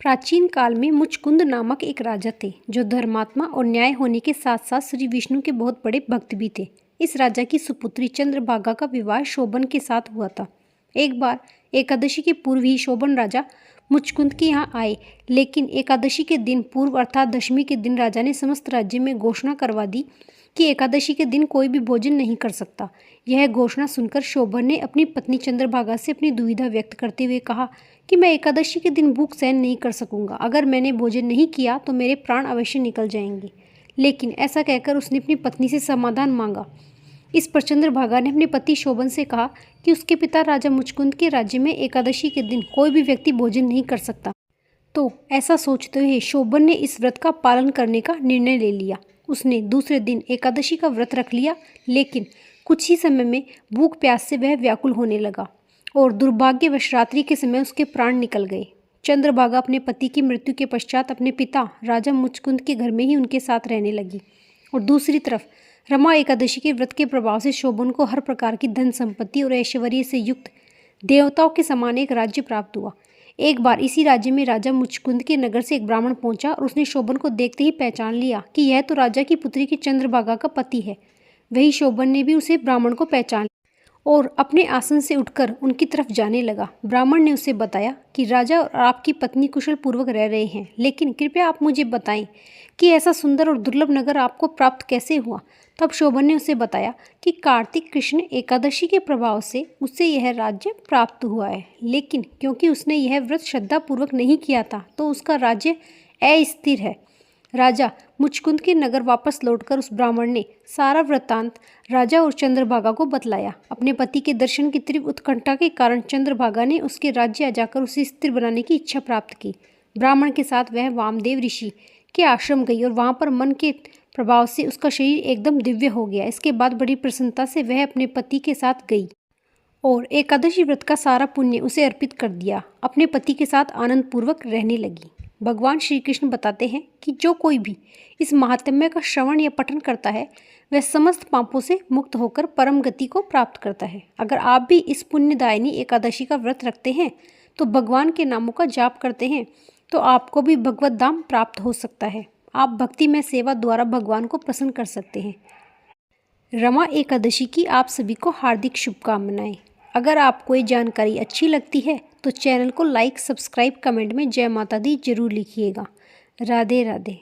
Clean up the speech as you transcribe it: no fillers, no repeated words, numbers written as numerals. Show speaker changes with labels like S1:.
S1: प्राचीन काल में मुचकुंद नामक एक राजा थे जो धर्मात्मा और न्याय होने के साथ साथ श्री विष्णु के बहुत बड़े भक्त भी थे। इस राजा की सुपुत्री चंद्रभागा का विवाह शोभन के साथ हुआ था। एक बार एकादशी के पूर्व ही शोभन राजा मुचकुंद के यहाँ आए, लेकिन एकादशी के दिन पूर्व अर्थात दशमी के दिन राजा ने समस्त राज्य में घोषणा करवा दी कि एकादशी के दिन कोई भी भोजन नहीं कर सकता। यह घोषणा सुनकर शोभन ने अपनी पत्नी चंद्रभागा से अपनी दुविधा व्यक्त करते हुए कहा कि मैं एकादशी के दिन भूख सहन नहीं कर सकूंगा। अगर मैंने भोजन नहीं किया तो मेरे प्राण अवश्य निकल जाएंगे। लेकिन ऐसा कहकर उसने अपनी पत्नी से समाधान मांगा। इस पर चंद्रभागा ने अपने पति शोभन से कहा कि उसके पिता राजा मुचकुंद के राज्य में एकादशी के दिन कोई भी व्यक्ति भोजन नहीं कर सकता। तो ऐसा सोचते हुए शोभन ने इस व्रत का पालन करने का निर्णय ले लिया। उसने दूसरे दिन एकादशी का व्रत रख लिया, लेकिन कुछ ही समय में भूख प्यास से वह व्याकुल होने लगा और दुर्भाग्यवश रात्रि के समय उसके प्राण निकल गए। चंद्रभागा अपने पति की मृत्यु के पश्चात अपने पिता राजा मुचकुंद के घर में ही उनके साथ रहने लगी और दूसरी तरफ रमा एकादशी के व्रत के प्रभाव से शोभन को हर प्रकार की धन संपत्ति और ऐश्वर्य से युक्त देवताओं के समान एक राज्य प्राप्त हुआ। एक बार इसी राज्य में राजा मुचकुंद के नगर से एक ब्राह्मण पहुंचा और उसने शोभन को देखते ही पहचान लिया कि यह तो राजा की पुत्री की चंद्रभागा का पति है। वही शोभन ने भी उसे ब्राह्मण को पहचान और अपने आसन से उठकर उनकी तरफ जाने लगा। ब्राह्मण ने उसे बताया कि राजा और आपकी पत्नी कुशल पूर्वक रह रहे हैं, लेकिन कृपया आप मुझे बताएं कि ऐसा सुंदर और दुर्लभ नगर आपको प्राप्त कैसे हुआ। तब शोभन ने उसे बताया कि कार्तिक कृष्ण एकादशी के प्रभाव से उससे यह राज्य प्राप्त हुआ है, लेकिन क्योंकि उसने यह व्रत श्रद्धापूर्वक नहीं किया था तो उसका राज्य अस्थिर है। राजा मुचकुंद के नगर वापस लौटकर उस ब्राह्मण ने सारा वृत्तांत राजा और चंद्रभागा को बतलाया। अपने पति के दर्शन की तीव्र उत्कंठा के कारण चंद्रभागा ने उसके राज्य जाकर उसे स्थिर बनाने की इच्छा प्राप्त की। ब्राह्मण के साथ वह वामदेव ऋषि के आश्रम गई और वहां पर मन के प्रभाव से उसका शरीर एकदम दिव्य हो गया। इसके बाद बड़ी प्रसन्नता से वह अपने पति के साथ गई और एकादशी व्रत का सारा पुण्य उसे अर्पित कर दिया। अपने पति के साथ आनंद पूर्वक रहने लगी। भगवान श्री कृष्ण बताते हैं कि जो कोई भी इस महात्म्य का श्रवण या पठन करता है वह समस्त पापों से मुक्त होकर परम गति को प्राप्त करता है। अगर आप भी इस पुण्यदायिनी एकादशी का व्रत रखते हैं तो भगवान के नामों का जाप करते हैं तो आपको भी भगवत धाम प्राप्त हो सकता है। आप भक्ति में सेवा द्वारा भगवान को प्रसन्न कर सकते हैं। रमा एकादशी की आप सभी को हार्दिक शुभकामनाएं। अगर आपको ये जानकारी अच्छी लगती है तो चैनल को लाइक, सब्सक्राइब, कमेंट में जय माता दी जरूर लिखिएगा। राधे राधे।